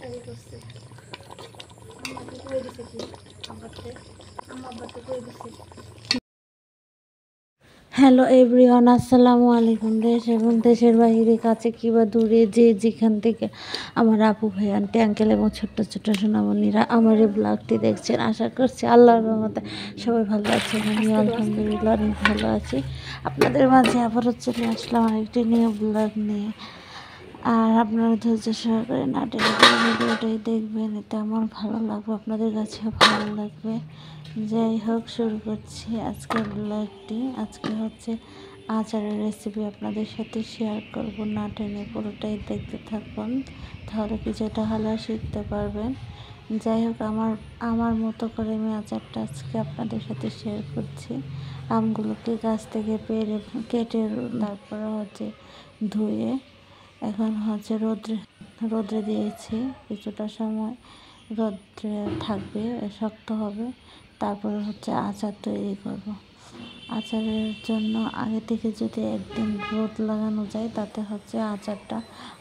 আগে করছে আমাকে কই দিছে কি আব্বাতে আব্বাতে কই দিছে। হ্যালো এভরিওয়ান, আসসালামু আলাইকুম। দেশ এবং দেশের বাইরে, কাছে কিংবা দূরে, যে যেখান থেকে আমার আপু ভাই আন্টি আঙ্কেল এবং ছোট্ট ছোট্ট সোনামণিরা আমার এই ব্লগটি দেখছেন, আশা করছি আল্লাহর রহমতে সবাই ভালো আছেন। আমি আলহামদুলিল্লাহ অনেক ভালো আছি। আপনাদের মাঝে আবারও চলে আসলাম আরেকটি নিউ ব্লগ নিয়ে। আর আপনারা ধৈর্য সহকারে না টেনে ভিডিওটাই দেখবেন, এতে আমার ভালো লাগবে, আপনাদের কাছেও ভালো লাগবে। যাই হোক, শুরু করছি আজকের ব্লগটি। আজকে হচ্ছে আচারের রেসিপি আপনাদের সাথে শেয়ার করব, না টেনে পুরোটাই দেখতে থাকুন, তাহলে কিছুটা হলেও শিখতে পারবেন। যাই হোক, আমার মতো করে আমি আচারটা আজকে আপনাদের সাথে শেয়ার করছি। আমগুলোকে গাছ থেকে পেড়ে কেটে তারপরে হচ্ছে ধুয়ে এখন হচ্ছে রোদ্রে দিয়েছি, কিছুটা সময় রোদ্রে থাকবে, শক্ত হবে। তারপরে হচ্ছে আচার তৈরি করব। আচারের জন্য আগে থেকে যদি একদিন রোদ লাগানো যায়, তাতে হচ্ছে আচারটা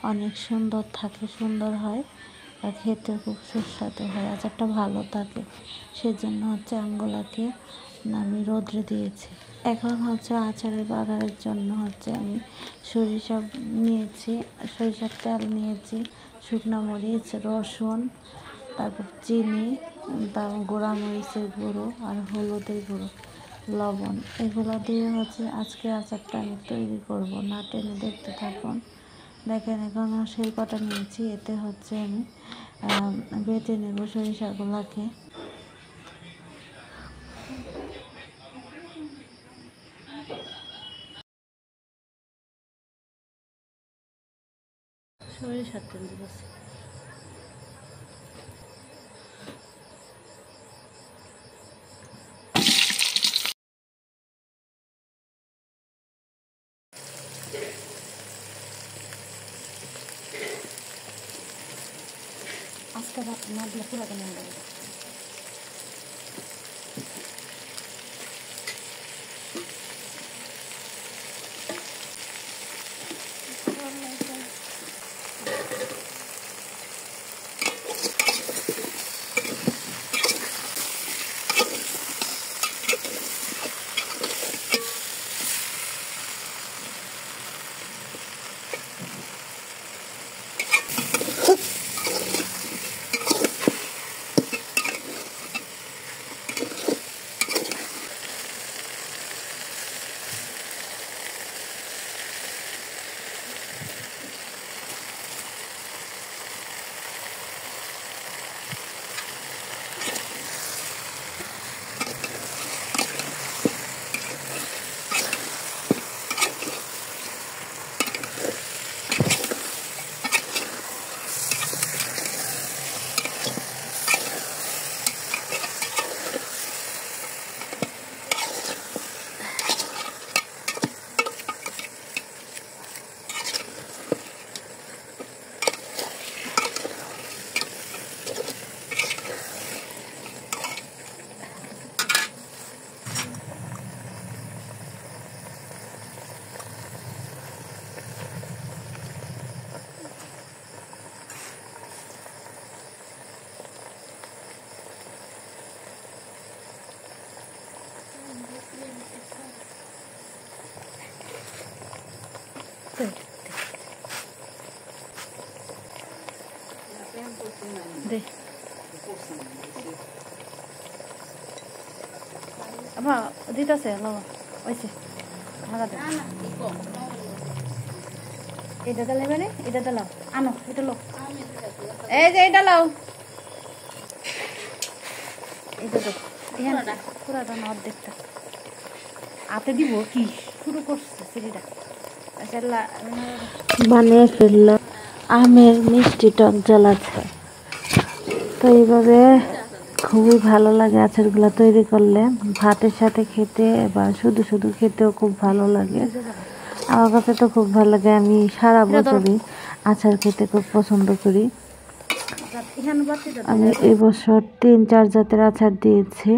অনেক সুন্দর থাকে, সুন্দর হয় আর খেতে খুব সুস্বাদু হয়, আচারটা ভালো থাকে। সেজন্য হচ্ছে আমগুলাকে আমি রোদ্রে দিয়েছি। এখন হচ্ছে আচারের বাগারের জন্য হচ্ছে আমি সরিষা নিয়েছি, সরিষার তেল নিয়েছি, শুকনো মরিচ, রসুন, তারপর চিনি, তারপর গুঁড়া মরিচের গুঁড়ো আর হলুদের গুঁড়ো, লবণ, এগুলো দিয়ে হচ্ছে আজকে আচারটা আমি তৈরি করব। না টেনে দেখতে থাকুন। দেখেন, এখন শিলপাটা নিয়েছি, এতে হচ্ছে আমি বেটে নেব সরিষাগুলোকে। সরিষার তেল দিয়েছি। আজকে না দিলে পুরো কেন দে আবার দিতেছে ওইছে এটা দিলে মানে এটা দিলাও, আনো এটা লো, এই যে এটা লাও, এটা তো পুরাটা না অর্ধেকটা হাতে দিব। কি শুরু করছে সিঁড়িটা বানিয়ে ফেললো আমের মিষ্টি টক ঝাল আচার। তো এইভাবে খুবই ভালো লাগে আচারগুলো তৈরি করলে, ভাতের সাথে খেতে বা শুধু শুধু খেতেও খুব ভালো লাগে। আমার কাছে তো খুব ভালো লাগে, আমি সারা বছরই আচার খেতে খুব পছন্দ করি। আমি এবছর 3-4 জাতের আচার দিয়েছি,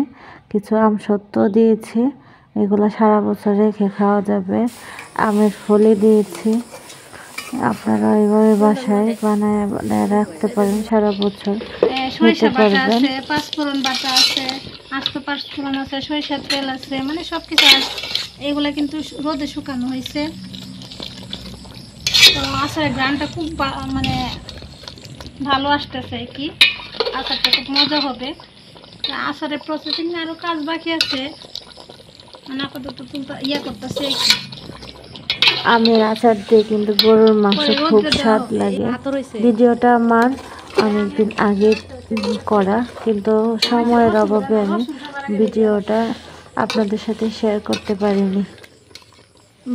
কিছু আমসত্ত্ব দিয়েছি, এগুলো সারা বছর রেখে খাওয়া যাবে। আমের ফলি দিয়েছি, আপনারা এইভাবে বাসায় বানায় রাখতে পারেন, সারা বছর সরিষা খেতে বাটা পারবেন। আছে, পাঁচফোড়ন বাটা আছে, আস্ত পাঁচফোড়ন আছে, সরিষার তেল আছে, মানে সব কিছু আছে। এগুলা কিন্তু রোদে শুকানো হয়েছে। তো আচারের গ্রানটা খুব মানে ভালো আসতেছে কি, আচারটা খুব মজা হবে। আচারের প্রসেসিং আরও কাজ বাকি আছে, মানে আপাতত করতেছে। আমের আচার দিয়ে কিন্তু গরুর মাংস খুব স্বাদ লাগে। ভিডিওটা আমার অনেকদিন আগে করা, কিন্তু সময়ের অভাবে আমি ভিডিওটা আপনাদের সাথে শেয়ার করতে পারিনি।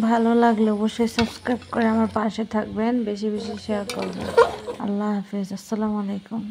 ভালো লাগলে অবশ্যই সাবস্ক্রাইব করে আমার পাশে থাকবেন, বেশি বেশি শেয়ার করবেন। আল্লাহ হাফেজ, আসসালামু আলাইকুম।